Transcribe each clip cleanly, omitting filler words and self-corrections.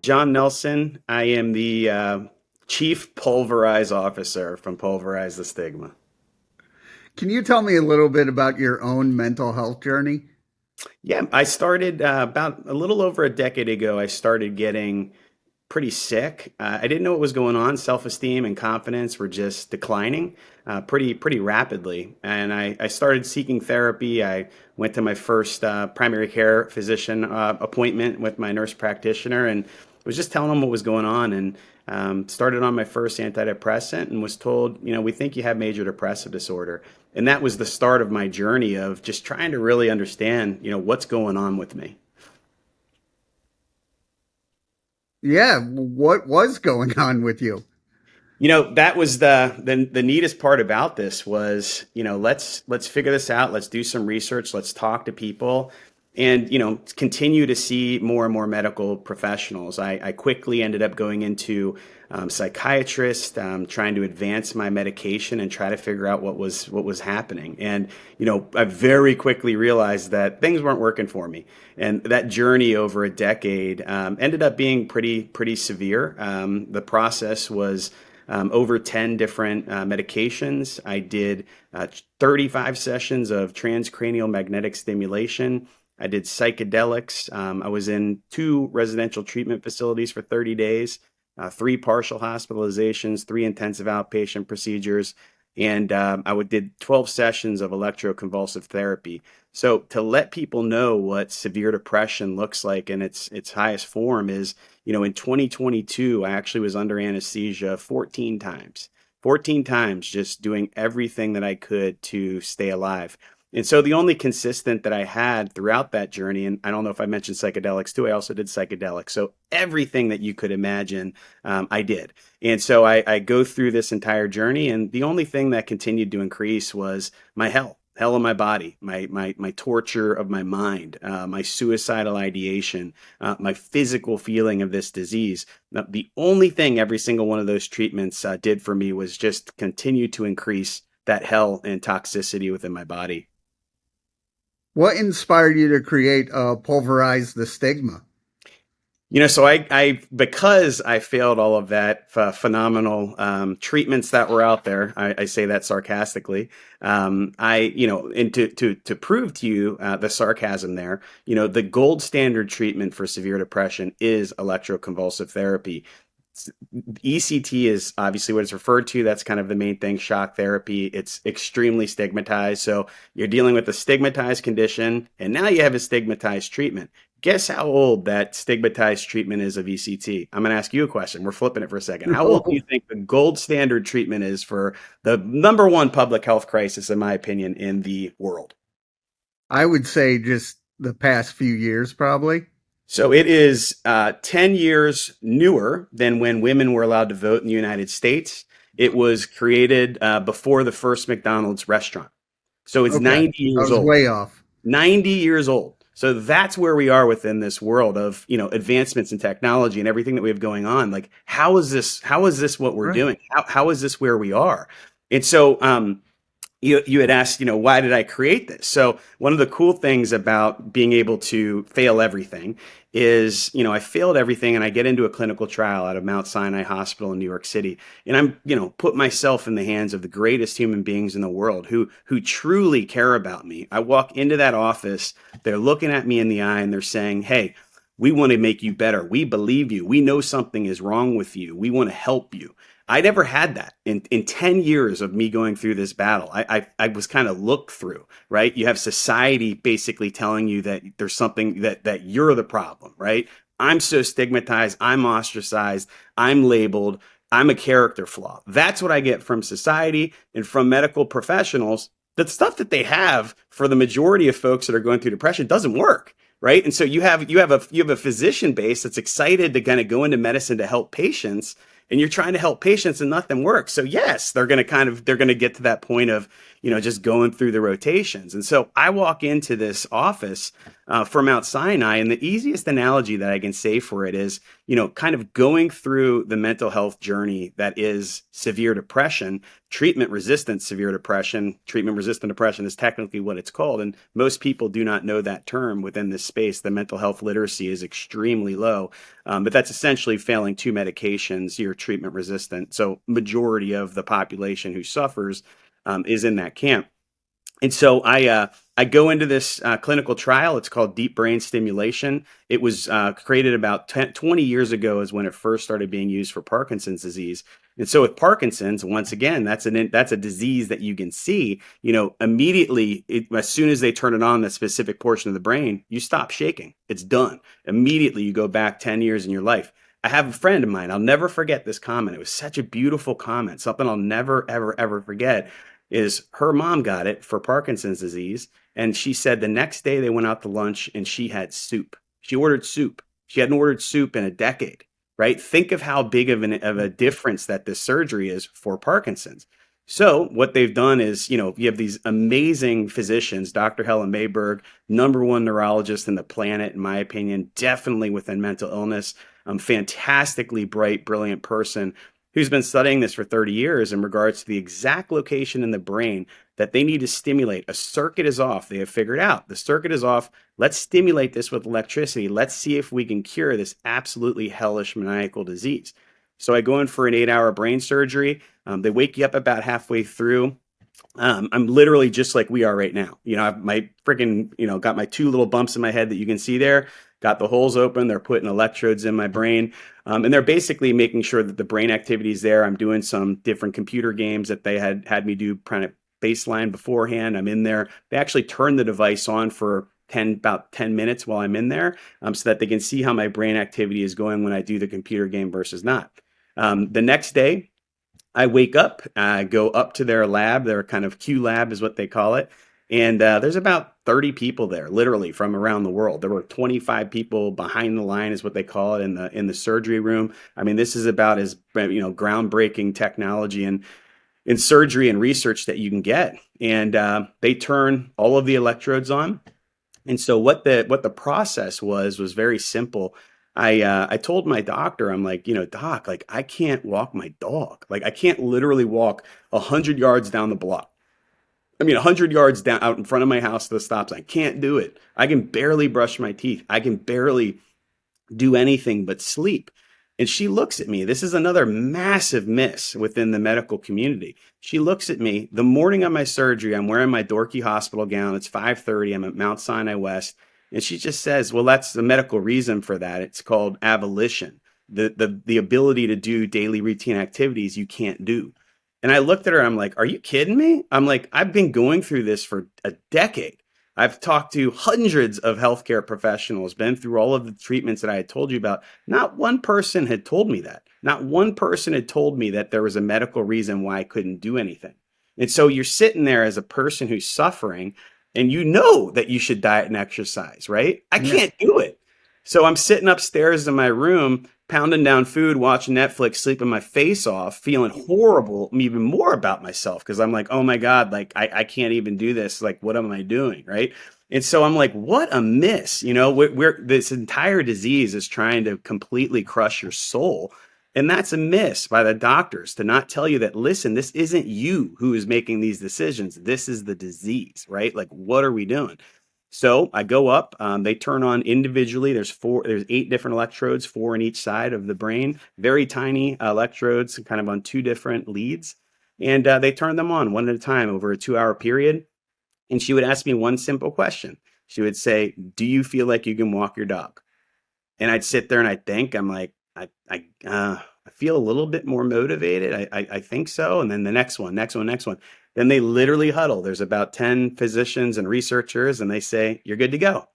Jon Nelson. I am the Chief Pulverize Officer from Pulverize the Stigma. Can you tell me a little bit about your own mental health journey? Yeah, I started about a little over a decade ago. I started getting pretty sick. I didn't know what was going on. Self-esteem and confidence were just declining pretty rapidly. And I started seeking therapy. I went to my first primary care physician appointment with my nurse practitioner and was just telling him what was going on. And started on my first antidepressant and was told, we think you have major depressive disorder. And that was the start of my journey of just trying to really understand, what's going on with me. Yeah, what was going on with you? That was the neatest part about this was, let's figure this out. Let's do some research. Let's talk to people and, continue to see more and more medical professionals. I quickly ended up going into psychiatrist, trying to advance my medication and try to figure out what was happening. And, I very quickly realized that things weren't working for me. And that journey over a decade ended up being pretty severe. The process was over 10 different medications. I did 35 sessions of transcranial magnetic stimulation. I did psychedelics. I was in 2 residential treatment facilities for 30 days, 3 partial hospitalizations, 3 intensive outpatient procedures, and did 12 sessions of electroconvulsive therapy. So to let people know what severe depression looks like in its highest form is, in 2022, I actually was under anesthesia 14 times. 14 times just doing everything that I could to stay alive. And so the only consistent that I had throughout that journey, and I don't know if I mentioned psychedelics too, I also did psychedelics. So everything that you could imagine, I did. And so I go through this entire journey, and the only thing that continued to increase was my hell in my body, my torture of my mind, my suicidal ideation, my physical feeling of this disease. Now, the only thing every single one of those treatments did for me was just continue to increase that hell and toxicity within my body. What inspired you to create Pulverize the Stigma? So I because I failed all of that phenomenal treatments that were out there. I say that sarcastically. And to prove to you the sarcasm there, the gold standard treatment for severe depression is electroconvulsive therapy. ECT is obviously what it's referred to. That's kind of the main thing. Shock therapy. It's extremely stigmatized. So you're dealing with a stigmatized condition, and now you have a stigmatized treatment. Guess how old that stigmatized treatment is of ECT? I'm going to ask you a question. We're flipping it for a second. How old do you think the gold standard treatment is for the number one public health crisis, in my opinion, in the world? I would say just the past few years, probably. So it is 10 years newer than when women were allowed to vote in the United States. It was created before the first McDonald's restaurant. So it's Okay, 90 I years was old. way off. 90 years old. So that's where we are within this world of, advancements in technology and everything that we have going on. Like, how is this what we're Right. doing? How is this where we are? And so, you had asked, why did I create this? So one of the cool things about being able to fail everything is, I failed everything and I get into a clinical trial out of Mount Sinai Hospital in New York City. And I'm, put myself in the hands of the greatest human beings in the world who truly care about me. I walk into that office, they're looking at me in the eye and they're saying, "Hey, we want to make you better. We believe you. We know something is wrong with you. We want to help you." I never had that in 10 years of me going through this battle. I was kind of looked through, right? You have society basically telling you that there's something that you're the problem, right? I'm so stigmatized. I'm ostracized. I'm labeled. I'm a character flaw. That's what I get from society and from medical professionals. The stuff that they have for the majority of folks that are going through depression doesn't work, right? And so you have a physician base that's excited to kind of go into medicine to help patients, and you're trying to help patients and nothing works. So yes, they're going to get to that point of, just going through the rotations. And so I walk into this office from Mount Sinai, and the easiest analogy that I can say for it is, kind of going through the mental health journey that is severe depression, treatment resistant severe depression. Treatment resistant depression is technically what it's called. And most people do not know that term within this space. The mental health literacy is extremely low, but that's essentially failing two medications, you're treatment resistant. So majority of the population who suffers is in that camp. And so I go into this clinical trial. It's called deep brain stimulation. It was created about 20 years ago is when it first started being used for Parkinson's disease. And so with Parkinson's, once again, that's a disease that you can see, immediately, as soon as they turn it on, that specific portion of the brain, you stop shaking. It's done. Immediately, you go back 10 years in your life. I have a friend of mine. I'll never forget this comment. It was such a beautiful comment, something I'll never, ever, ever forget. Is her mom got it for Parkinson's disease. And she said the next day they went out to lunch and she had soup. She ordered soup. She hadn't ordered soup in a decade, right? Think of how big of a difference that this surgery is for Parkinson's. So what they've done is, you have these amazing physicians, Dr. Helen Mayberg, #1 neurologist in the planet, in my opinion, definitely within mental illness, fantastically bright, brilliant person who's been studying this for 30 years in regards to the exact location in the brain that they need to stimulate. A circuit is off. They have figured out the circuit is off. Let's stimulate this with electricity. Let's see if we can cure this absolutely hellish maniacal disease. So I go in for an 8-hour brain surgery. They wake you up about halfway through. I'm literally just like we are right now. I've my freaking, got my 2 little bumps in my head that you can see there. Got the holes open. They're putting electrodes in my brain. And they're basically making sure that the brain activity is there. I'm doing some different computer games that they had me do kind of baseline beforehand. I'm in there. They actually turn the device on for about 10 minutes while I'm in there, so that they can see how my brain activity is going when I do the computer game versus not. The next day, I wake up, go up to their lab, their kind of Q lab is what they call it. And there's about 30 people there, literally from around the world. There were 25 people behind the line, is what they call it, in the surgery room. I mean, this is about as groundbreaking technology and in surgery and research that you can get. And they turn all of the electrodes on. And so what the process was very simple. I told my doctor, I'm like, doc, like I can't walk my dog. Like I can't literally walk 100 yards down the block. 100 yards down out in front of my house to the stop sign. I can't do it. I can barely brush my teeth. I can barely do anything but sleep. And she looks at me. This is another massive miss within the medical community. She looks at me the morning of my surgery. I'm wearing my dorky hospital gown. It's 5:30. I'm at Mount Sinai West. And she just says, well, that's the medical reason for that. It's called abolition, the ability to do daily routine activities you can't do. And I looked at her, I'm like, are you kidding me? I'm like, I've been going through this for a decade. I've talked to hundreds of healthcare professionals, been through all of the treatments that I had told you about. Not one person had told me that. Not one person had told me that there was a medical reason why I couldn't do anything. And so you're sitting there as a person who's suffering and you know that you should diet and exercise, right? I can't do it. So I'm sitting upstairs in my room, pounding down food, watching Netflix, sleeping my face off, feeling horrible, even more about myself because I'm like, oh my God, like I can't even do this. Like, what am I doing? Right. And so I'm like, what a miss. We're this entire disease is trying to completely crush your soul. And that's a miss by the doctors to not tell you that, listen, this isn't you who is making these decisions. This is the disease, right? Like, what are we doing? So I go up, they turn on individually. There's 8 different electrodes, 4 in each side of the brain, very tiny electrodes kind of on 2 different leads. And they turn them on one at a time over a 2-hour period. And she would ask me one simple question. She would say, do you feel like you can walk your dog? And I'd sit there and I'd think, I'm like, I feel a little bit more motivated. I think so. And then the next one. Then they literally huddle. There's about 10 physicians and researchers, and they say, you're good to go.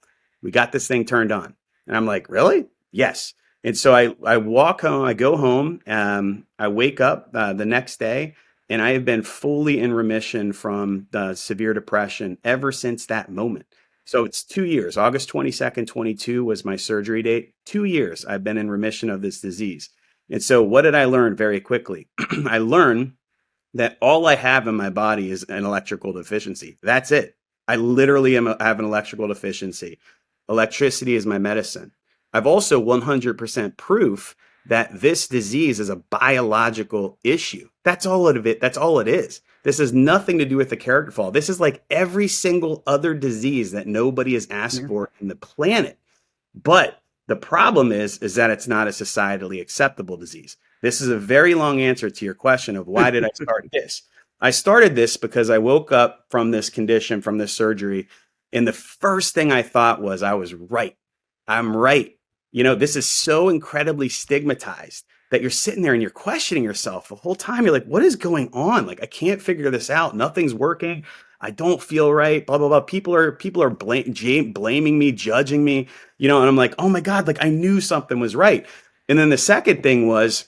We got this thing turned on. And I'm like, really? Yes. And so I walk home, I go home, I wake up the next day, and I have been fully in remission from the severe depression ever since that moment. So it's 2 years. August 22nd, 22 was my surgery date. 2 years I've been in remission of this disease. And so what did I learn very quickly? I learned that all I have in my body is an electrical deficiency. That's it. I literally have an electrical deficiency. Electricity is my medicine. I've also 100% proof that this disease is a biological issue. That's all of it. That's all it is. This has nothing to do with the character flaw. This is like every single other disease that nobody has asked Yeah. for in the planet. But the problem is that it's not a societally acceptable disease. This is a very long answer to your question of why did I start this? I started this because I woke up from this condition, from this surgery, and the first thing I thought was I was right. I'm right. This is so incredibly stigmatized that you're sitting there and you're questioning yourself the whole time. You're like, what is going on? Like, I can't figure this out. Nothing's working. I don't feel right. Blah blah blah. People are blaming me, judging me. And I'm like, oh my god, like I knew something was right. And then the second thing was,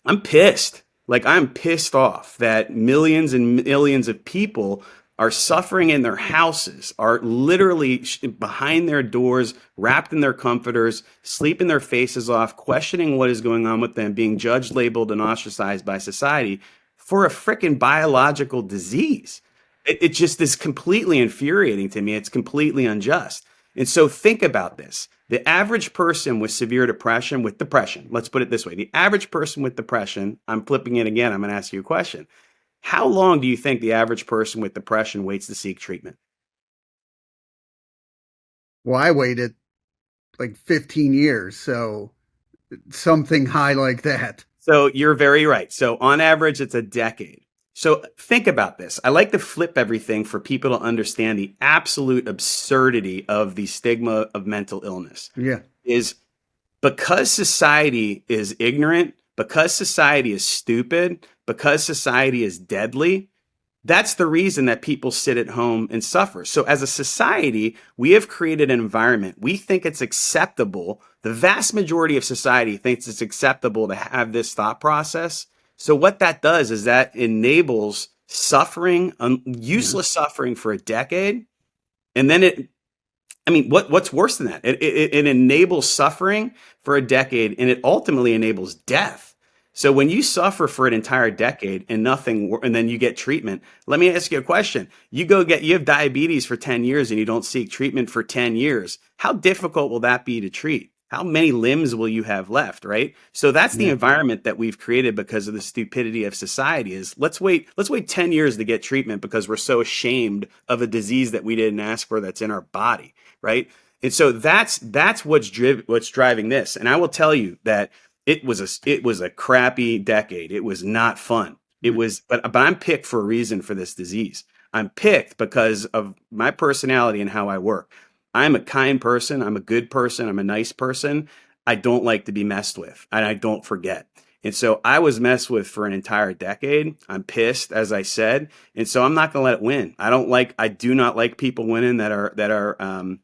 I'm pissed. Like I'm pissed off that millions and millions of people are suffering in their houses, are literally behind their doors, wrapped in their comforters, sleeping their faces off, questioning what is going on with them, being judged, labeled, and ostracized by society for a freaking biological disease. It just is completely infuriating to me. It's completely unjust. And so think about this. The average person with severe depression, let's put it this way. The average person with depression, I'm flipping it again. I'm going to ask you a question. How long do you think the average person with depression waits to seek treatment? Well, I waited like 15 years, so something high like that. So you're very right. So on average, it's a decade. So think about this. I like to flip everything for people to understand the absolute absurdity of the stigma of mental illness. Yeah. Is because society is ignorant, because society is stupid, because society is deadly, that's the reason that people sit at home and suffer. So as a society, we have created an environment. We think it's acceptable. The vast majority of society thinks it's acceptable to have this thought process. So what that does is that enables suffering, Yeah. useless suffering for a decade. And then what's worse than that? It enables suffering for a decade, and it ultimately enables death. So when you suffer for an entire decade and and then you get treatment, let me ask you a question. You have diabetes for 10 years and you don't seek treatment for 10 years. How difficult will that be to treat? How many limbs will you have left, right? So that's the Yeah. environment that we've created because of the stupidity of society is let's wait 10 years to get treatment because we're so ashamed of a disease that we didn't ask for that's in our body, right? And so that's what's driving this. And I will tell you that it was a crappy decade. It was not fun. It Yeah. was, but I'm picked for a reason for this disease. I'm picked because of my personality and how I work. I'm a kind person. I'm a good person. I'm a nice person. I don't like to be messed with, and I don't forget. And so I was messed with for an entire decade. I'm pissed, as I said, and so I'm not going to let it win. I do not like people winning that are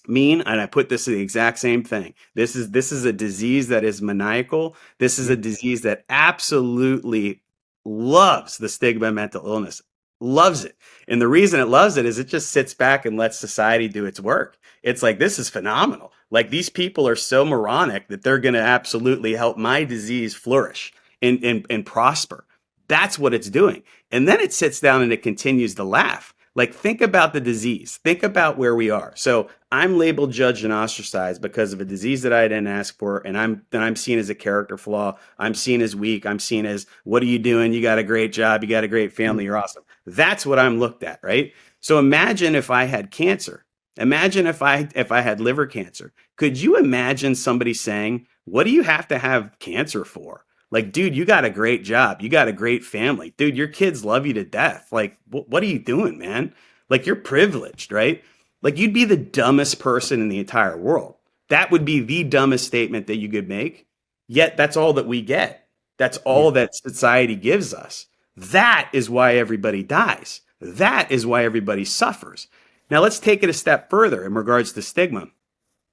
mean, and I put this to the exact same thing. This is a disease that is maniacal. This is Yeah. a disease that absolutely loves the stigma of mental illness, loves it. And the reason it loves it is it just sits back and lets society do its work. It's like, this is phenomenal. Like these people are so moronic that they're going to absolutely help my disease flourish and prosper. That's what it's doing. And then it sits down and it continues to laugh. Like, think about the disease. Think about where we are. So I'm labeled, judged, and ostracized because of a disease that I didn't ask for, and I'm seen as a character flaw. I'm seen as weak. I'm seen as, what are you doing? You got a great job. You got a great family. You're awesome. That's what I'm looked at, right? So imagine if I had cancer. Imagine if I had liver cancer. Could you imagine somebody saying, "What do you have to have cancer for?" Like, dude, you got a great job. You got a great family. Dude, your kids love you to death. Like, what are you doing, man? Like, you're privileged, right? Like, you'd be the dumbest person in the entire world. That would be the dumbest statement that you could make. Yet, that's all that we get. That's Yeah. all that society gives us. That is why everybody dies. That is why everybody suffers. Now, let's take it a step further in regards to stigma.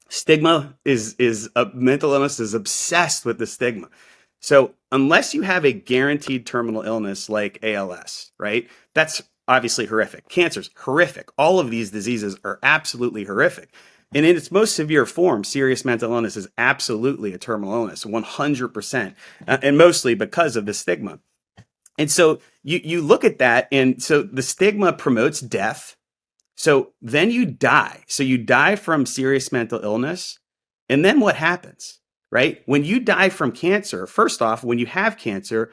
Stigma is a mental illness is obsessed with the stigma. So unless you have a guaranteed terminal illness like ALS, right? That's obviously horrific. Cancer's horrific. All of these diseases are absolutely horrific. And in its most severe form, serious mental illness is absolutely a terminal illness, 100%, and mostly because of the stigma. And so you look at that, and so the stigma promotes death. So then you die. So you die from serious mental illness. And then what happens, right? When you die from cancer, first off, when you have cancer,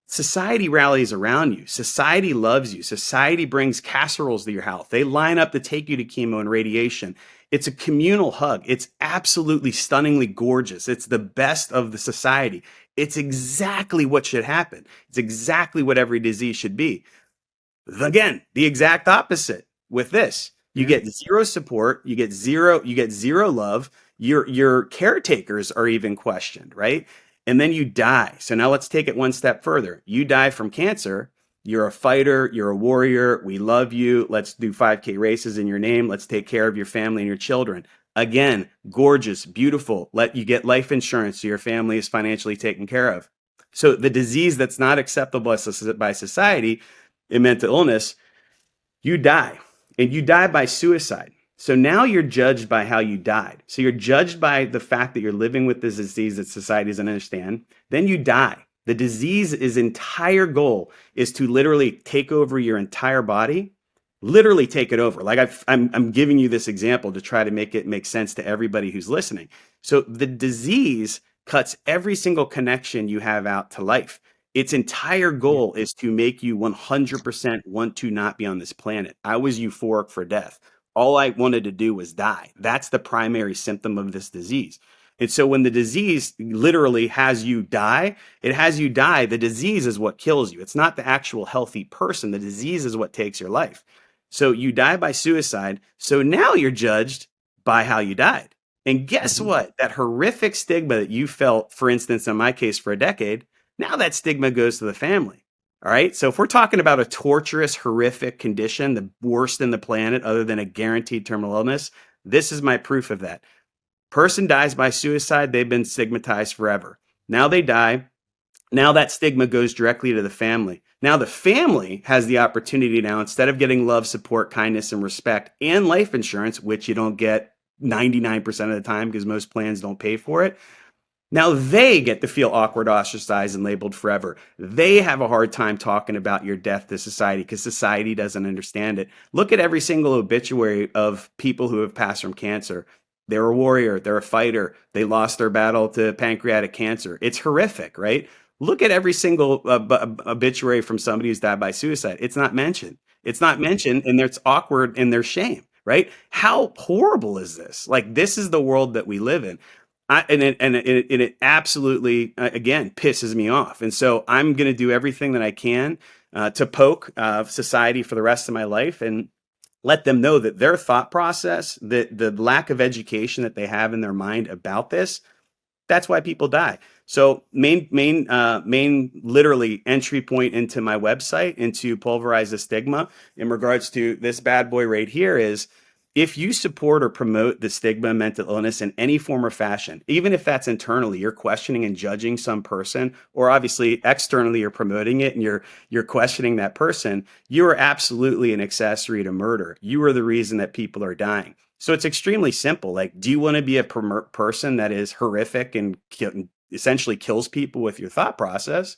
society rallies around you. Society loves you. Society brings casseroles to your house. They line up to take you to chemo and radiation. It's a communal hug. It's absolutely stunningly gorgeous. It's the best of the society. It's exactly what should happen. It's exactly what every disease should be. Again, the exact opposite with this. You get zero support, you get zero love, your caretakers are even questioned, right? And then you die. So now let's take it one step further. You die from cancer, you're a fighter, you're a warrior, we love you, let's do 5K races in your name, let's take care of your family and your children. Again, gorgeous, beautiful. Let you get life insurance so your family is financially taken care of. So the disease that's not acceptable by society in mental illness, you die, and you die by suicide. So now you're judged by how you died. So you're judged by the fact that you're living with this disease that society doesn't understand. Then you die. The disease's entire goal is to literally take over your entire body, literally take it over. Like I'm giving you this example to try to make it make sense to everybody who's listening. So the disease cuts every single connection you have out to life. Its entire goal is to make you 100% want to not be on this planet. I was euphoric for death. All I wanted to do was die. That's the primary symptom of this disease. And so when the disease literally has you die, it has you die. The disease is what kills you. It's not the actual healthy person. The disease is what takes your life. So you die by suicide. So now you're judged by how you died. And guess what? That horrific stigma that you felt, for instance, in my case, for a decade, now that stigma goes to the family. All right. So if we're talking about a torturous, horrific condition, the worst in the planet, other than a guaranteed terminal illness, this is my proof of that. Person dies by suicide, they've been stigmatized forever. Now they die. Now that stigma goes directly to the family. Now the family has the opportunity now, instead of getting love, support, kindness, and respect and life insurance, which you don't get 99% of the time because most plans don't pay for it, now they get to feel awkward, ostracized, and labeled forever. They have a hard time talking about your death to society because society doesn't understand it. Look at every single obituary of people who have passed from cancer. They're a warrior. They're a fighter. They lost their battle to pancreatic cancer. It's horrific, right? Look at every single obituary from somebody who's died by suicide. It's not mentioned. It's not mentioned, and it's awkward and there's shame, right? How horrible is this? Like, this is the world that we live in. It absolutely, again, pisses me off. And so I'm going to do everything that I can to poke society for the rest of my life and let them know that their thought process, the lack of education that they have in their mind about this, that's why people die. So main literally entry point into my website, into Pulverize the Stigma, in regards to this bad boy right here, is if you support or promote the stigma of mental illness in any form or fashion, even if that's internally, you're questioning and judging some person, or obviously externally you're promoting it and you're questioning that person, you are absolutely an accessory to murder. You are the reason that people are dying. So it's extremely simple. Like, do you want to be a person that is horrific and essentially kills people with your thought process?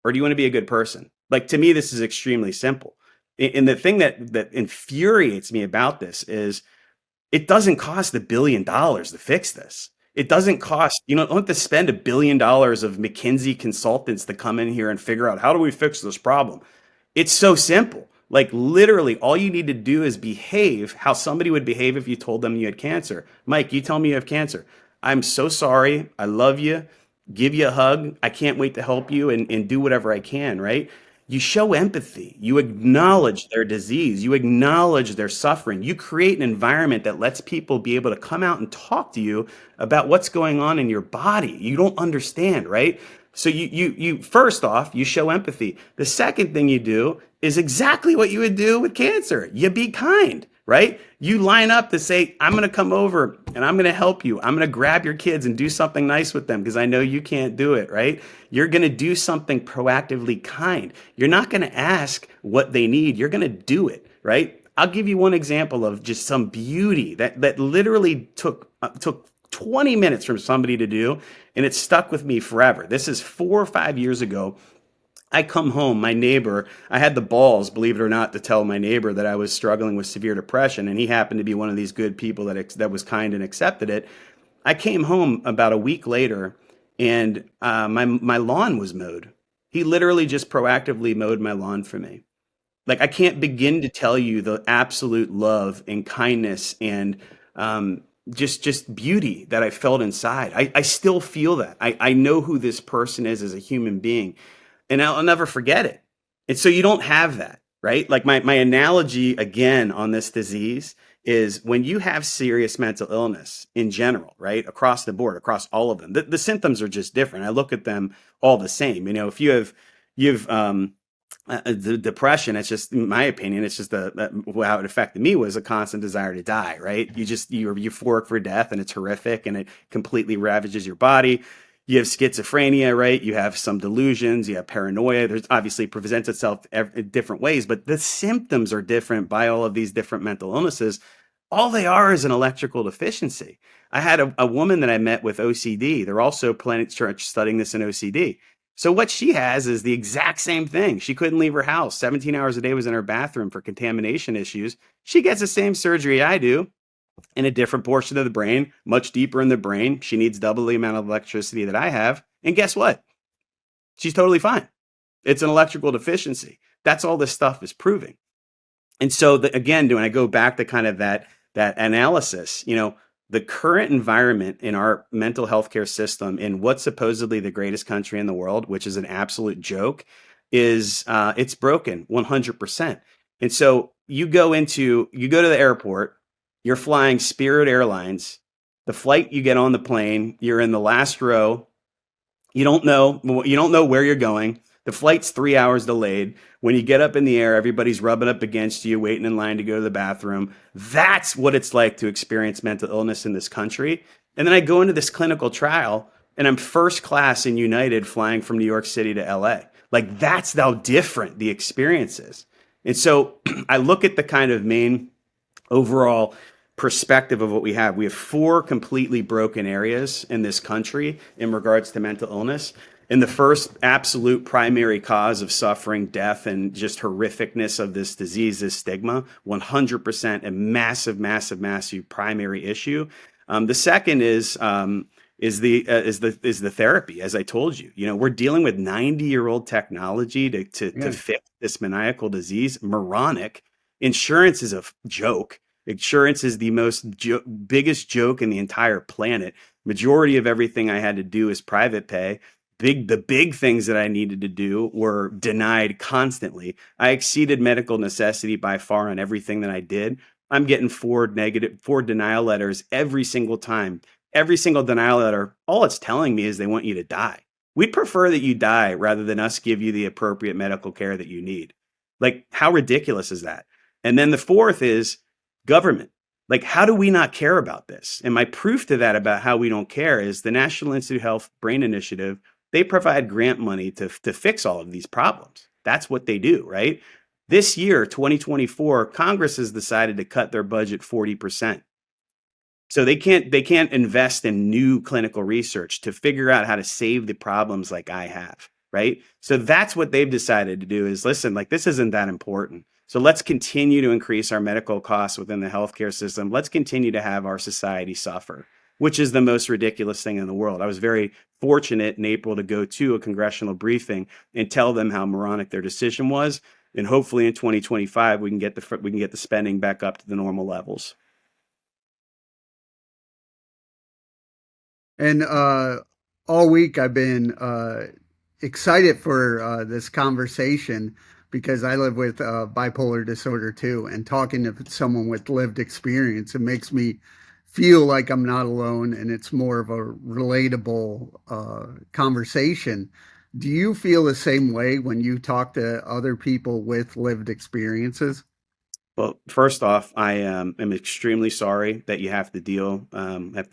Or do you want to be a good person? Like, to me, this is extremely simple. And the thing that infuriates me about this is it doesn't cost $1 billion to fix this. It doesn't cost, you don't have to spend $1 billion of McKinsey consultants to come in here and figure out, how do we fix this problem? It's so simple. Like, literally, all you need to do is behave how somebody would behave if you told them you had cancer. Mike, you tell me you have cancer. I'm so sorry. I love you. Give you a hug. I can't wait to help you and do whatever I can, right? You show empathy. You acknowledge their disease. You acknowledge their suffering. You create an environment that lets people be able to come out and talk to you about what's going on in your body. You don't understand, right? So you first off, you show empathy. The second thing you do is exactly what you would do with cancer. You be kind, right? You line up to say, I'm going to come over and I'm going to help you. I'm going to grab your kids and do something nice with them because I know you can't do it, right? You're going to do something proactively kind. You're not going to ask what they need. You're going to do it, right? I'll give you one example of just some beauty that literally took 20 minutes from somebody to do, and it stuck with me forever. This is 4 or 5 years ago. I come home, my neighbor, I had the balls, believe it or not, to tell my neighbor that I was struggling with severe depression, and he happened to be one of these good people that was kind and accepted it. I came home about a week later, and my lawn was mowed. He literally just proactively mowed my lawn for me. Like, I can't begin to tell you the absolute love and kindness and just beauty that I felt inside. I still feel that. I know who this person is as a human being, and I'll never forget it. And so you don't have that, right? Like, my analogy again on this disease is when you have serious mental illness in general, right? Across the board, across all of them, the symptoms are just different. I look at them all the same. If you've the depression, it's just, in my opinion, it's just how it affected me was a constant desire to die, right? You're euphoric for death, and it's horrific, and it completely ravages your body. You have schizophrenia, right? You have some delusions, you have paranoia. There's obviously presents itself in different ways, but the symptoms are different by all of these different mental illnesses. All they are is an electrical deficiency. I had a woman that I met with OCD. They're also planning studying this in OCD. So what she has is the exact same thing. She couldn't leave her house. 17 hours a day was in her bathroom for contamination issues. She gets the same surgery I do in a different portion of the brain, much deeper in the brain. She needs double the amount of electricity that I have. And guess what? She's totally fine. It's an electrical deficiency. That's all this stuff is proving. And so again, when I go back to kind of that analysis, the current environment in our mental health care system in what's supposedly the greatest country in the world, which is an absolute joke, is it's broken 100%. And so you go to the airport, you're flying Spirit Airlines, the flight you get on the plane, you're in the last row, you don't know where you're going. The flight's 3 hours delayed. When you get up in the air, everybody's rubbing up against you, waiting in line to go to the bathroom. That's what it's like to experience mental illness in this country. And then I go into this clinical trial, and I'm first class in United flying from New York City to LA. Like, that's how different the experience is. And so I look at the kind of main overall perspective of what we have. We have four completely broken areas in this country in regards to mental illness. And the first absolute primary cause of suffering, death, and just horrificness of this disease is stigma. 100% a massive, massive, massive primary issue. The second is the therapy. As I told you, we're dealing with 90-year-old technology to fix this maniacal disease. Moronic. Insurance is a joke. Insurance is the biggest joke in the entire planet. Majority of everything I had to do is private pay. The big things that I needed to do were denied constantly. I exceeded medical necessity by far on everything that I did. I'm getting four denial letters every single time. Every single denial letter, all it's telling me is they want you to die. We'd prefer that you die rather than us give you the appropriate medical care that you need. Like, how ridiculous is that? And then the fourth is government. Like, how do we not care about this? And my proof to that about how we don't care is the National Institute of Health Brain Initiative. They provide grant money to fix all of these problems. That's what they do, right? This year, 2024, Congress has decided to cut their budget 40%. So they can't invest in new clinical research to figure out how to save the problems like I have, right? So that's what they've decided to do is, listen, like, this isn't that important. So let's continue to increase our medical costs within the healthcare system. Let's continue to have our society suffer, which is the most ridiculous thing in the world. I was very fortunate in April to go to a congressional briefing and tell them how moronic their decision was. And hopefully in 2025, we can get the spending back up to the normal levels. And all week I've been excited for this conversation because I live with bipolar disorder too, and talking to someone with lived experience, it makes me feel like I'm not alone, and it's more of a relatable conversation. Do you feel the same way when you talk to other people with lived experiences? Well, first off, I am extremely sorry that you have to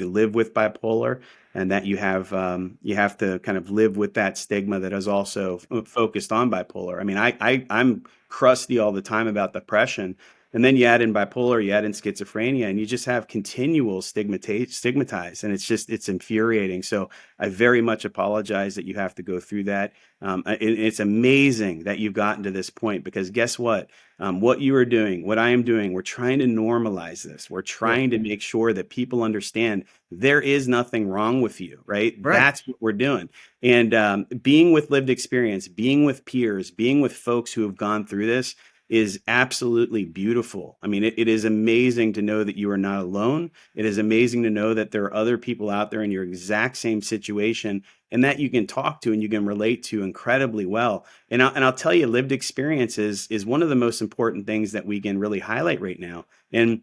live with bipolar. and that you have to kind of live with that stigma that is also focused on bipolar. I mean, I'm crusty all the time about depression. And then you add in bipolar, you add in schizophrenia, and you just have continual stigmatized, and it's infuriating. So I very much apologize that you have to go through that. It's amazing that you've gotten to this point, because guess what? What you are doing, what I am doing, we're trying to normalize this. We're Yeah. trying to make sure that people understand there is nothing wrong with you, right? Right. That's what we're doing. And being with lived experience, being with peers, being with folks who have gone through this is absolutely beautiful. I mean, it is amazing to know that you are not alone. It is amazing to know that there are other people out there in your exact same situation, and that you can talk to and you can relate to incredibly well. And I'll tell you, lived experience is one of the most important things that we can really highlight right now. And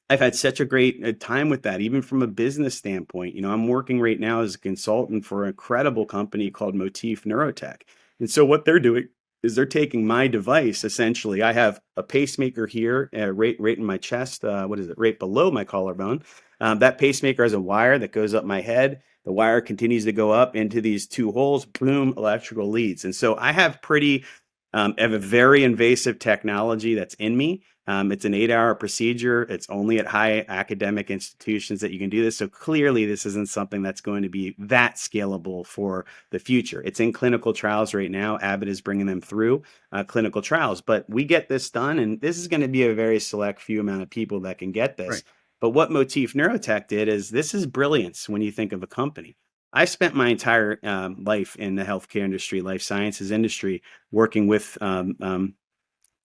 I've had such a great time with that, even from a business standpoint. You know, I'm working right now as a consultant for an incredible company called Motif Neurotech. And so what they're doing is they're taking my device, essentially. I have a pacemaker here, right in my chest. What is it? Right below my collarbone. That pacemaker has a wire that goes up my head. The wire continues to go up into these two holes, boom, electrical leads. And so I have a very invasive technology that's in me. It's an 8-hour procedure. It's only at high academic institutions that you can do this. So clearly, this isn't something that's going to be that scalable for the future. It's in clinical trials right now. Abbott is bringing them through clinical trials. But we get this done, and this is going to be a very select few amount of people that can get Right. this. But what Motif Neurotech did is this is brilliance when you think of a company. I spent my entire life in the healthcare industry, life sciences industry, working with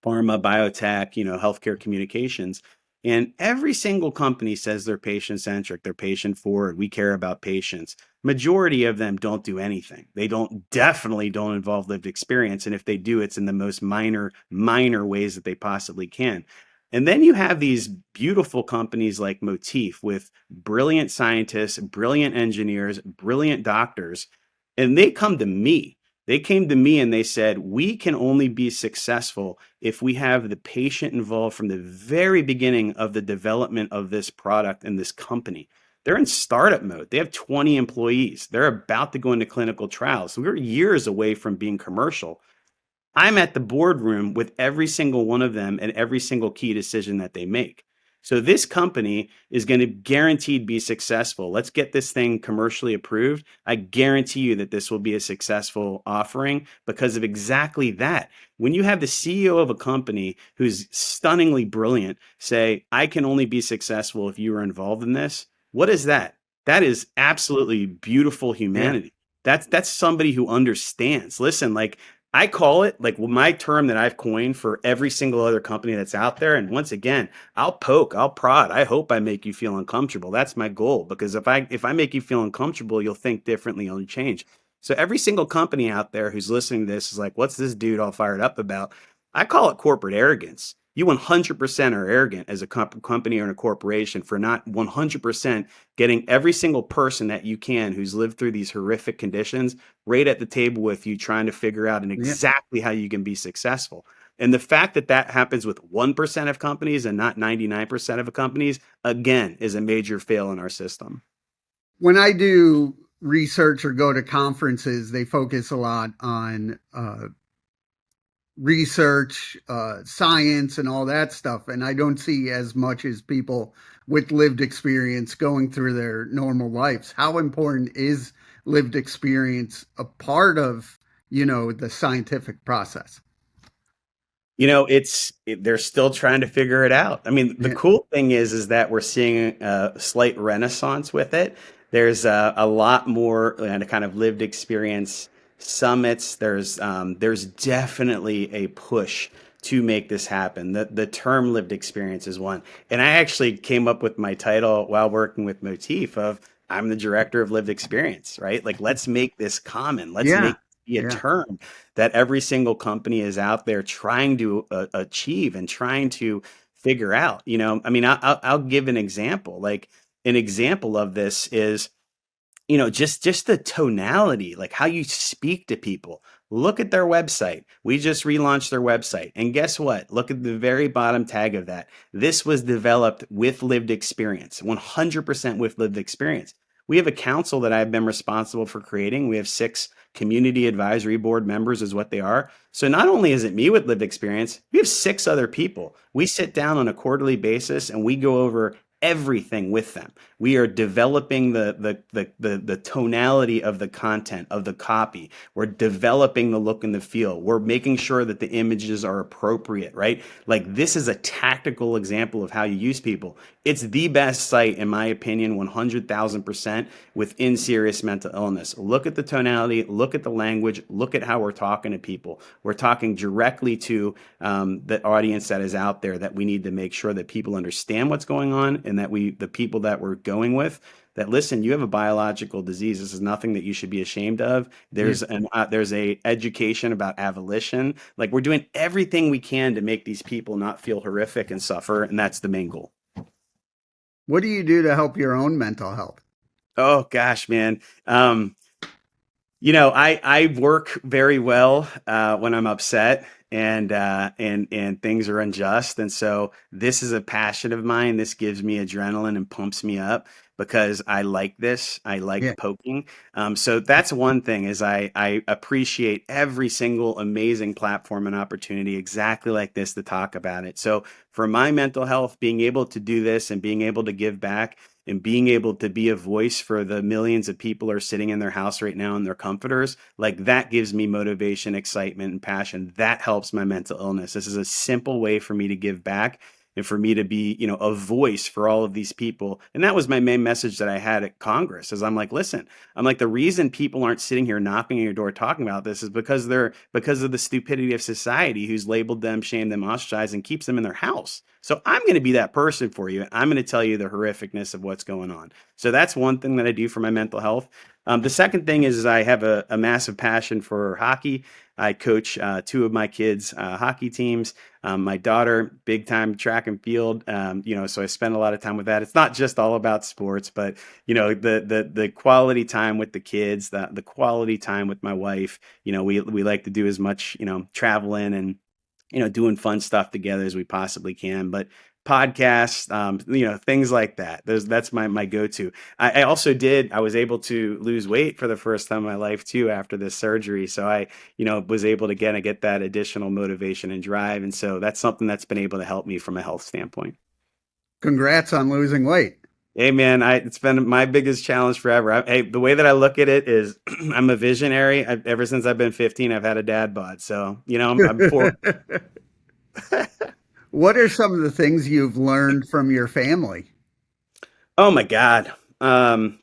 pharma, biotech, healthcare communications. And every single company says they're patient centric, they're patient forward, we care about patients. Majority of them don't do anything. They definitely don't involve lived experience. And if they do, it's in the most minor ways that they possibly can. And then you have these beautiful companies like Motif with brilliant scientists, brilliant engineers, brilliant doctors, and they come to me. They came to me and they said, we can only be successful if we have the patient involved from the very beginning of the development of this product and this company. They're in startup mode. They have 20 employees. They're about to go into clinical trials. So we're years away from being commercial. I'm at the boardroom with every single one of them and every single key decision that they make. So this company is going to guaranteed be successful. Let's get this thing commercially approved. I guarantee you that this will be a successful offering because of exactly that. When you have the CEO of a company who's stunningly brilliant say, I can only be successful if you are involved in this, what is that? That is absolutely beautiful Yeah. humanity. That's somebody who understands. Listen, like I call it like my term that I've coined for every single other company that's out there. And once again, I'll poke, I'll prod. I hope I make you feel uncomfortable. That's my goal, because if I make you feel uncomfortable, you'll think differently, you'll change. So every single company out there who's listening to this is like, what's this dude all fired up about? I call it corporate arrogance. You 100% are arrogant as a company or a corporation for not 100% getting every single person that you can who's lived through these horrific conditions right at the table with you, trying to figure out and Yeah. exactly how you can be successful. And the fact that that happens with 1% of companies and not 99% of companies, again, is a major fail in our system. When I do research or go to conferences, they focus a lot on research, science, and all that stuff. And I don't see as much as people with lived experience going through their normal lives. How important is lived experience a part of, the scientific process? They're still trying to figure it out. I mean, the Yeah. cool thing is that we're seeing a slight renaissance with it. There's a lot more kind of lived experience summits. There's definitely a push to make this happen. The term lived experience is one, and I actually came up with my title while working with Motif of I'm the director of lived experience, right? Like, let's make this common. Let's Yeah. make it be a Yeah. term that every single company is out there trying to achieve and trying to figure out. I mean, I'll give an example. Like an example of this is, just the tonality, like how you speak to people. Look at their website. We just relaunched their website. And guess what? Look at the very bottom tag of that. This was developed with lived experience, 100% with lived experience. We have a council that I've been responsible for creating. We have 6 community advisory board members is what they are. So not only is it me with lived experience, we have 6 other people. We sit down on a quarterly basis and we go over everything with them. We are developing the tonality of the content of the copy. We're developing the look and the feel. We're making sure that the images are appropriate, right? Like this is a tactical example of how you use people. It's the best site, in my opinion, 100,000% within serious mental illness. Look at the tonality, look at the language, look at how we're talking to people. We're talking directly to the audience that is out there, that we need to make sure that people understand what's going on, and that the people that we're going with, that listen, you have a biological disease. This is nothing that you should be ashamed of. Yeah. There's a education about avolition. Like we're doing everything we can to make these people not feel horrific and suffer, and that's the main goal. What do you do to help your own mental health? Oh gosh, man. I work very well when I'm upset and things are unjust, and so this is a passion of mine. This gives me adrenaline and pumps me up because I like this. I Yeah. like poking. So that's one thing is I appreciate every single amazing platform and opportunity exactly like this to talk about it. So for my mental health, being able to do this and being able to give back and being able to be a voice for the millions of people who are sitting in their house right now in their comforters, like that gives me motivation, excitement, and passion. That helps my mental illness. This is a simple way for me to give back and for me to be, a voice for all of these people. And that was my main message that I had at Congress is I'm like, listen, I'm like, the reason people aren't sitting here knocking on your door talking about this is because of the stupidity of society who's labeled them, shamed them, ostracized, and keeps them in their house. So I'm going to be that person for you. I'm going to tell you the horrificness of what's going on. So that's one thing that I do for my mental health. The second thing is I have a massive passion for hockey. I coach 2 of my kids' hockey teams. My daughter, big time track and field. So I spend a lot of time with that. It's not just all about sports, but the quality time with the kids, the quality time with my wife. We like to do as much traveling and doing fun stuff together as we possibly can. But podcasts, things like that. That's my go-to. I was able to lose weight for the first time in my life too after this surgery. So I, was able to get that additional motivation and drive. And so that's something that's been able to help me from a health standpoint. Congrats on losing weight. Hey man, it's been my biggest challenge forever. The way that I look at it is, I'm a visionary. Ever since I've been 15, I've had a dad bod. So I'm for. What are some of the things you've learned from your family? Oh my God.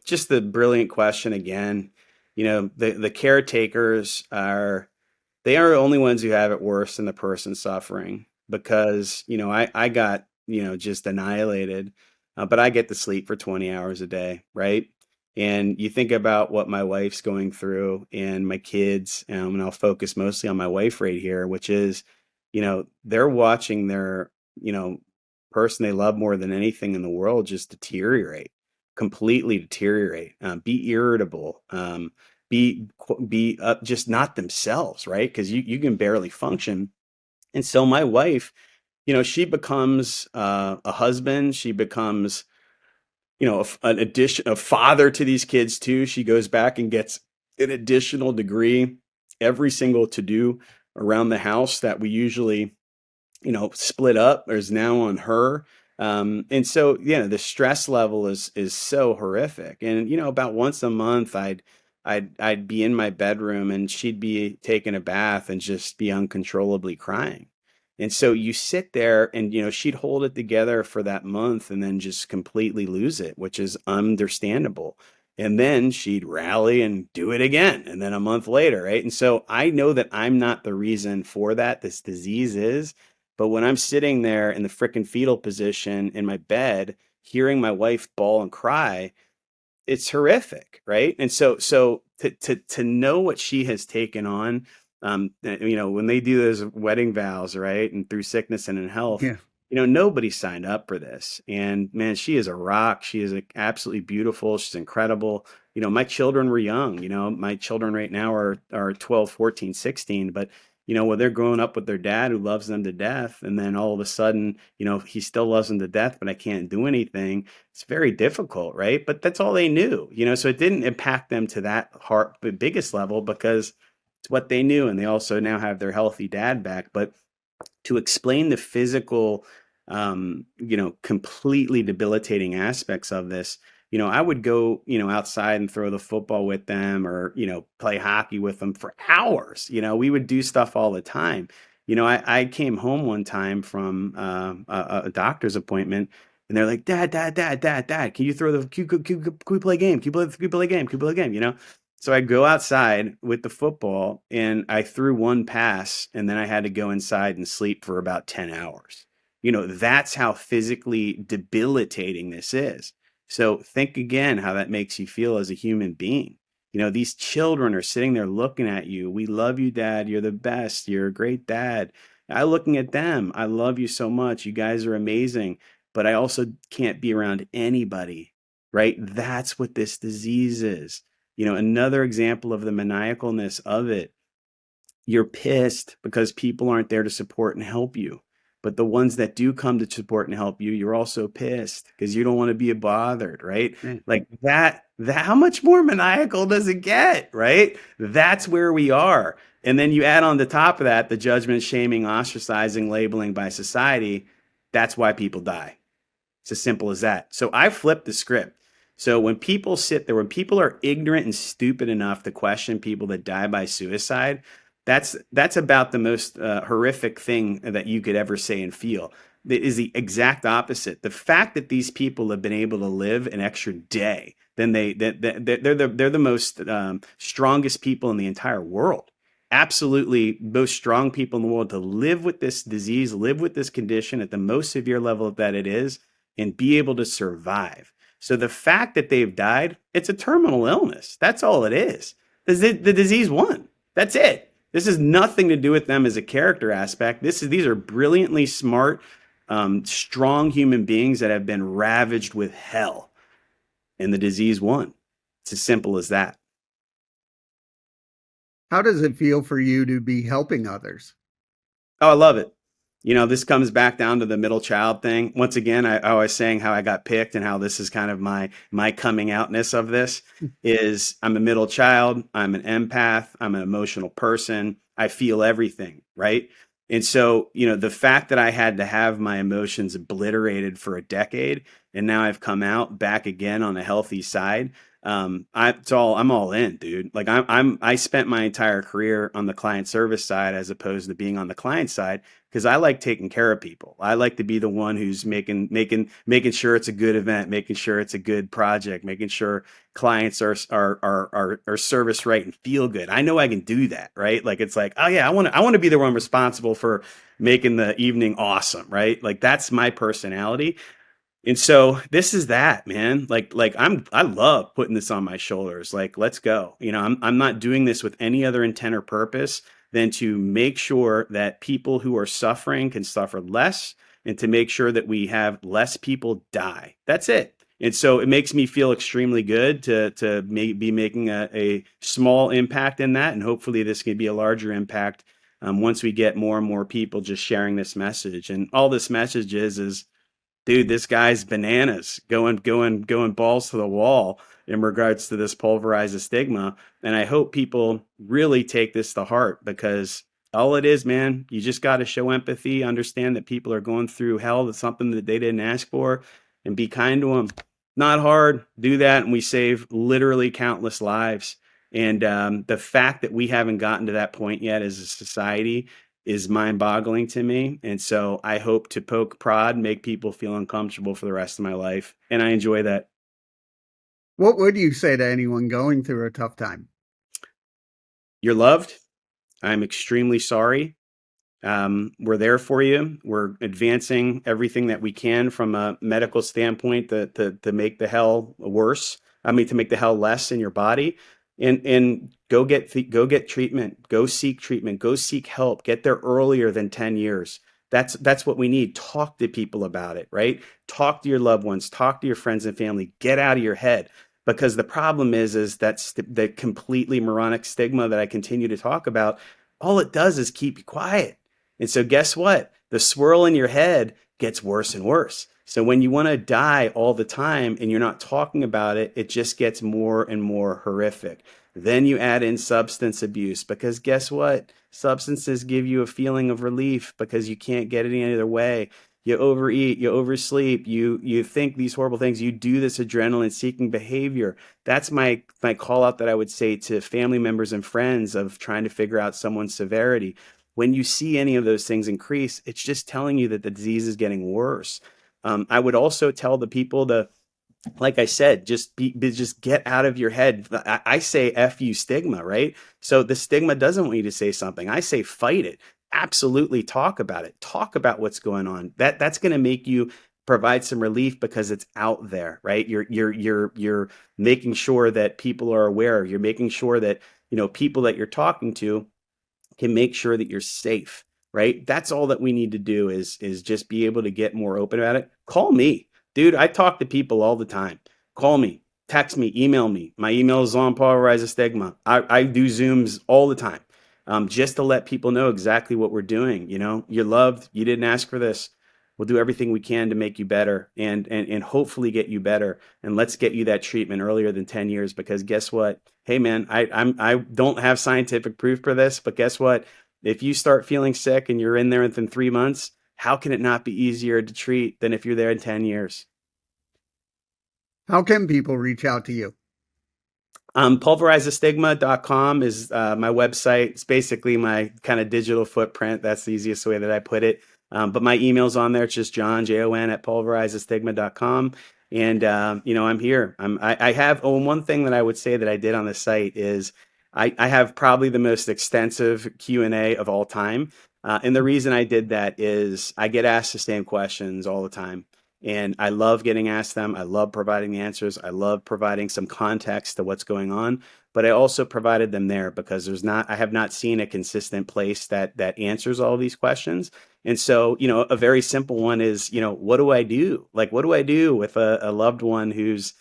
Just the brilliant question again. The caretakers they are the only ones who have it worse than the person suffering because, I got, just annihilated, but I get to sleep for 20 hours a day, right? And you think about what my wife's going through and my kids, and I'll focus mostly on my wife right here, which is, they're watching their, you know, person they love more than anything in the world just deteriorate, completely deteriorate, be irritable, be just not themselves, right? Because you can barely function. And so my wife, she becomes a husband. She becomes, a father to these kids too. She goes back and gets an additional degree every single to do around the house that we usually split up is now on her. And so, the stress level is so horrific. And, about once a month, I'd be in my bedroom and she'd be taking a bath and just be uncontrollably crying. And so you sit there and, she'd hold it together for that month and then just completely lose it, which is understandable. And then she'd rally and do it again. And then a month later, right? And so I know that I'm not the reason for that. This disease is. But when I'm sitting there in the frickin' fetal position in my bed, hearing my wife bawl and cry, it's horrific, right? And so to know what she has taken on, when they do those wedding vows, right, and through sickness and in health, Yeah. nobody signed up for this. And man, she is a rock. She is absolutely beautiful. She's incredible. My children were young. My children right now are 12, 14, 16, but Well, they're growing up with their dad who loves them to death, and then all of a sudden, he still loves them to death, but I can't do anything. It's very difficult, right? But that's all they knew, so it didn't impact them to that heart, the biggest level, because it's what they knew, and they also now have their healthy dad back. But to explain the physical, completely debilitating aspects of this, I would go, outside and throw the football with them, or, play hockey with them for hours. We would do stuff all the time. I came home one time from a doctor's appointment, and they're like, Dad, Dad, Dad, Dad, Dad, can you throw the, can we play a game? Can we play a game? Can we play a game? So I go outside with the football, and I threw one pass, and then I had to go inside and sleep for about 10 hours. That's how physically debilitating this is. So think again how that makes you feel as a human being. These children are sitting there looking at you. We love you, Dad. You're the best. You're a great dad. I looking at them. I love you so much. You guys are amazing. But I also can't be around anybody, right? That's what this disease is. Another example of the maniacalness of it. You're pissed because people aren't there to support and help you. But the ones that do come to support and help you, you're also pissed because you don't want to be bothered, right? Yeah. Like that, how much more maniacal does it get, right? That's where we are. And then you add on the top of that the judgment, shaming, ostracizing, labeling by society. That's why people die. It's as simple as that. So I flipped the script. So when people sit there, when people are ignorant and stupid enough to question people that die by suicide, that's about the most horrific thing that you could ever say and feel. It is the exact opposite. The fact that these people have been able to live an extra day, then they're the most strongest people in the entire world. Absolutely, most strong people in the world to live with this disease, live with this condition at the most severe level that it is, and be able to survive. So the fact that they've died, it's a terminal illness. That's all it is. The disease won. That's it. This has nothing to do with them as a character aspect. These are brilliantly smart, strong human beings that have been ravaged with hell, and the disease won. It's as simple as that. How does it feel for you to be helping others? Oh, I love it. This comes back down to the middle child thing. Once again, I was saying how I got picked and how this is kind of my coming outness of this is I'm a middle child. I'm an empath. I'm an emotional person. I feel everything, right? And so, the fact that I had to have my emotions obliterated for a decade, and now I've come out back again on the healthy side. I'm all in, dude. Like I spent my entire career on the client service side as opposed to being on the client side because I like taking care of people. I like to be the one who's making sure it's a good event, making sure it's a good project, making sure clients are serviced right and feel good. I know I can do that, right? Like it's like, oh yeah, I want to be the one responsible for making the evening awesome, right? Like that's my personality. And so this is that, man. I love putting this on my shoulders. Like, let's go. I'm not doing this with any other intent or purpose than to make sure that people who are suffering can suffer less and to make sure that we have less people die. That's it. And so it makes me feel extremely good to be making a small impact in that. And hopefully this can be a larger impact once we get more and more people just sharing this message. And all this message is dude, this guy's bananas, going balls to the wall in regards to this pulverize the stigma. And I hope people really take this to heart because all it is, man, you just got to show empathy, understand that people are going through hell. That's something that they didn't ask for, and be kind to them. Not hard. Do that, and we save literally countless lives. And the fact that we haven't gotten to that point yet as a society is mind-boggling to me. And so I hope to poke prod, make people feel uncomfortable for the rest of my life. And I enjoy that. What would you say to anyone going through a tough time? You're loved. I'm extremely sorry. We're there for you. We're advancing everything that we can from a medical standpoint to make the hell worse. I mean, to make the hell less in your body. And go get treatment. Go seek treatment. Go seek help. Get there earlier than 10 years. That's what we need. Talk to people about it, right? Talk to your loved ones. Talk to your friends and family. Get out of your head. Because the problem is that's the completely moronic stigma that I continue to talk about. all it does is keep you quiet. And so guess what? The swirl in your head gets worse and worse. So when you want to die all the time and you're not talking about it, it just gets more and more horrific. Then you add in substance abuse because guess what? Substances give you a feeling of relief because you can't get it any other way. You overeat, you oversleep, you think these horrible things, you do this adrenaline seeking behavior. That's my call out that I would say to family members and friends of trying to figure out someone's severity. When you see any of those things increase, it's just telling you that the disease is getting worse. I would also tell the people to, like I said, just get out of your head. I say F you stigma, right? So the stigma doesn't want you to say something. I say fight it. Absolutely talk about it. Talk about what's going on. That's going to make you provide some relief because it's out there, right? You're making sure that people are aware. You're making sure that, people that you're talking to can make sure that you're safe, right? That's all that we need to do is just be able to get more open about it. Call me. Dude, I talk to people all the time. Call me, text me, email me. My email is on Pulverize the Stigma. I do Zooms all the time, just to let people know exactly what we're doing. You're loved. You didn't ask for this. We'll do everything we can to make you better and hopefully get you better. And let's get you that treatment earlier than 10 years because guess what? Hey man, I don't have scientific proof for this, but guess what? If you start feeling sick and you're in there within 3 months, how can it not be easier to treat than if you're there in 10 years? How can people reach out to you? Pulverizethestigma.com is my website. It's basically my kind of digital footprint. That's the easiest way that I put it. But my email's on there. It's just Jon, Jon at pulverizethestigma.com. And, I'm here. I have, one thing that I would say that I did on the site is I have probably the most extensive Q&A of all time. And the reason I did that is I get asked the same questions all the time. And I love getting asked them. I love providing the answers. I love providing some context to what's going on. But I also provided them there because I have not seen a consistent place that answers all of these questions. And so, a very simple one is, what do I do? Like, what do I do with a loved one who's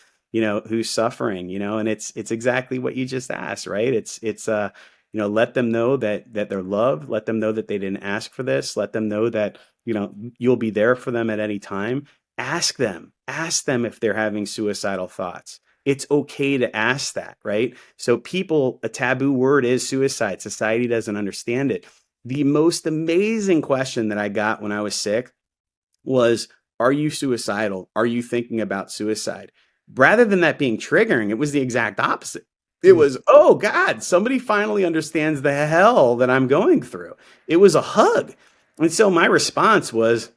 suffering, and it's exactly what you just asked, right? It's let them know that they're loved, let them know that they didn't ask for this, let them know that, you'll be there for them at any time. Ask them if they're having suicidal thoughts. It's okay to ask that, right? So a taboo word is suicide. Society doesn't understand it. The most amazing question that I got when I was sick was, are you suicidal? Are you thinking about suicide? Rather than that being triggering, it was the exact opposite. It Mm. was, oh God, somebody finally understands the hell that I'm going through. It was a hug. And so my response was,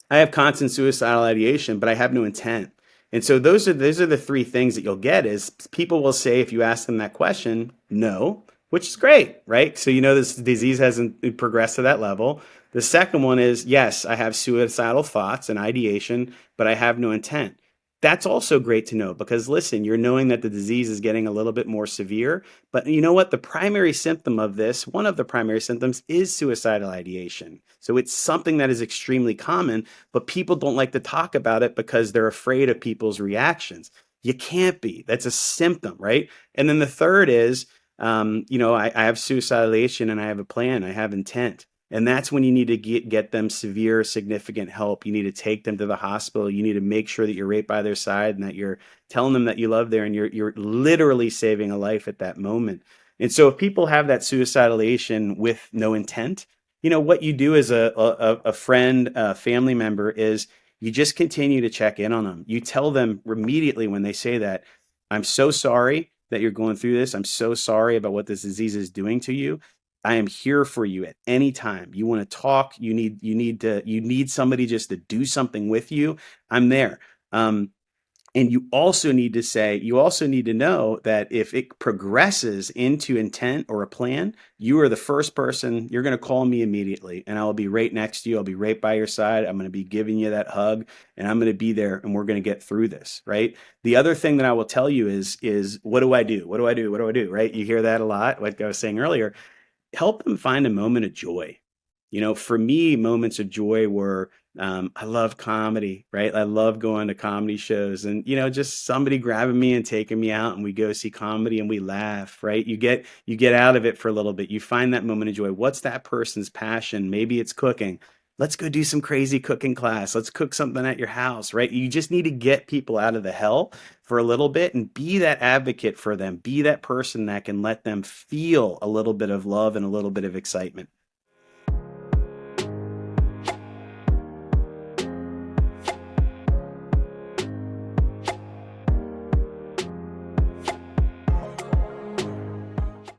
I have constant suicidal ideation, but I have no intent. And so those are the three things that you'll get is people will say if you ask them that question, no, which is great, right? So this disease hasn't progressed to that level. The second one is yes, I have suicidal thoughts and ideation, but I have no intent. That's also great to know because listen, you're knowing that the disease is getting a little bit more severe. But you know what? The primary symptom of this, one of the primary symptoms is suicidal ideation. So it's something that is extremely common, but people don't like to talk about it because they're afraid of people's reactions. You can't be. That's a symptom, right? And then the third is, I have suicidalation and I have a plan. I have intent. And that's when you need to get them severe, significant help. You need to take them to the hospital. You need to make sure that you're right by their side and that you're telling them that you love them and you're literally saving a life at that moment. And so if people have that suicidalation with no intent, what you do as a friend, a family member is you just continue to check in on them. You tell them immediately when they say that, I'm so sorry that you're going through this. I'm so sorry about what this disease is doing to you. I am here for you at any time. You want to talk, you need somebody just to do something with you. I'm there. And you also need to know that if it progresses into intent or a plan, you are the first person, you're going to call me immediately and I'll be right next to you. I'll be right by your side. I'm going to be giving you that hug and I'm going to be there and we're going to get through this, right? The other thing that I will tell you is what do I do? What do I do? What do I do? Right? You hear that a lot, like I was saying earlier. Help them find a moment of joy. For me, moments of joy were I love comedy, right? I love going to comedy shows and, just somebody grabbing me and taking me out and we go see comedy and we laugh, right? You get out of it for a little bit. You find that moment of joy. What's that person's passion? Maybe it's cooking. Let's go do some crazy cooking class. Let's cook something at your house, right? You just need to get people out of the hell for a little bit and be that advocate for them. Be that person that can let them feel a little bit of love and a little bit of excitement.